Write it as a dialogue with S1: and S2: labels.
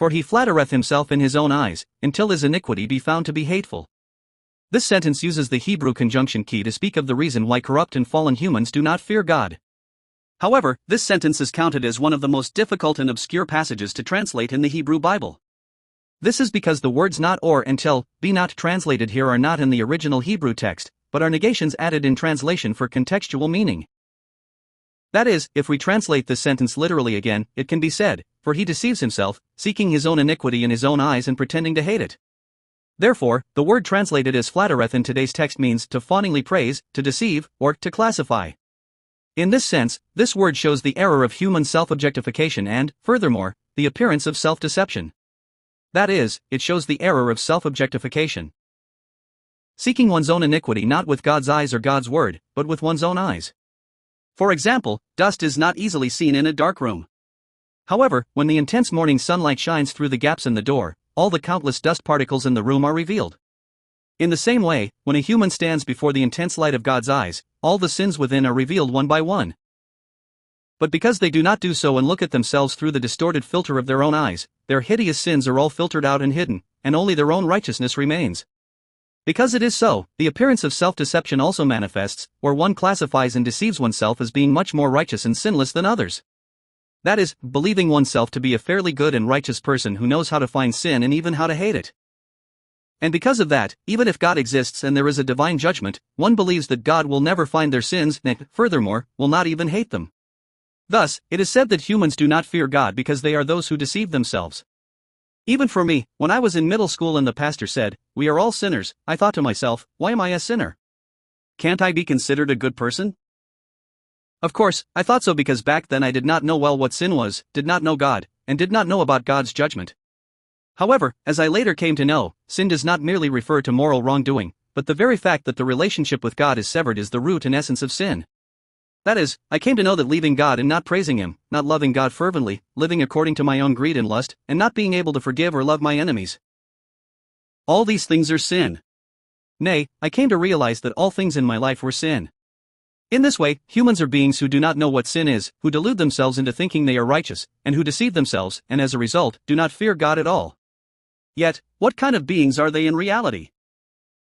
S1: For he flattereth himself in his own eyes, until his iniquity be found to be hateful. This sentence uses the Hebrew conjunction key to speak of the reason why corrupt and fallen humans do not fear God. However, this sentence is counted as one of the most difficult and obscure passages to translate in the Hebrew Bible. This is because the words not or until, be not translated here are not in the original Hebrew text, but are negations added in translation for contextual meaning. That is, if we translate this sentence literally again, it can be said, for he deceives himself, seeking his own iniquity in his own eyes and pretending to hate it. Therefore, the word translated as flattereth in today's text means to fawningly praise, to deceive, or to classify. In this sense, this word shows the error of human self-objectification and, furthermore, the appearance of self-deception. That is, it shows the error of self-objectification. Seeking one's own iniquity not with God's eyes or God's word, but with one's own eyes. For example, dust is not easily seen in a dark room. However, when the intense morning sunlight shines through the gaps in the door, all the countless dust particles in the room are revealed. In the same way, when a human stands before the intense light of God's eyes, all the sins within are revealed one by one. But because they do not do so and look at themselves through the distorted filter of their own eyes, their hideous sins are all filtered out and hidden, and only their own righteousness remains. Because it is so, the appearance of self-deception also manifests, where one classifies and deceives oneself as being much more righteous and sinless than others. That is, believing oneself to be a fairly good and righteous person who knows how to find sin and even how to hate it. And because of that, even if God exists and there is a divine judgment, one believes that God will never find their sins and, furthermore, will not even hate them. Thus, it is said that humans do not fear God because they are those who deceive themselves. Even for me, when I was in middle school and the pastor said, "We are all sinners," I thought to myself, why am I a sinner? Can't I be considered a good person? Of course, I thought so because back then I did not know well what sin was, did not know God, and did not know about God's judgment. However, as I later came to know, sin does not merely refer to moral wrongdoing, but the very fact that the relationship with God is severed is the root and essence of sin. That is, I came to know that leaving God and not praising Him, not loving God fervently, living according to my own greed and lust, and not being able to forgive or love my enemies. All these things are sin. Nay, I came to realize that all things in my life were sin. In this way, humans are beings who do not know what sin is, who delude themselves into thinking they are righteous, and who deceive themselves, and as a result, do not fear God at all. Yet, what kind of beings are they in reality?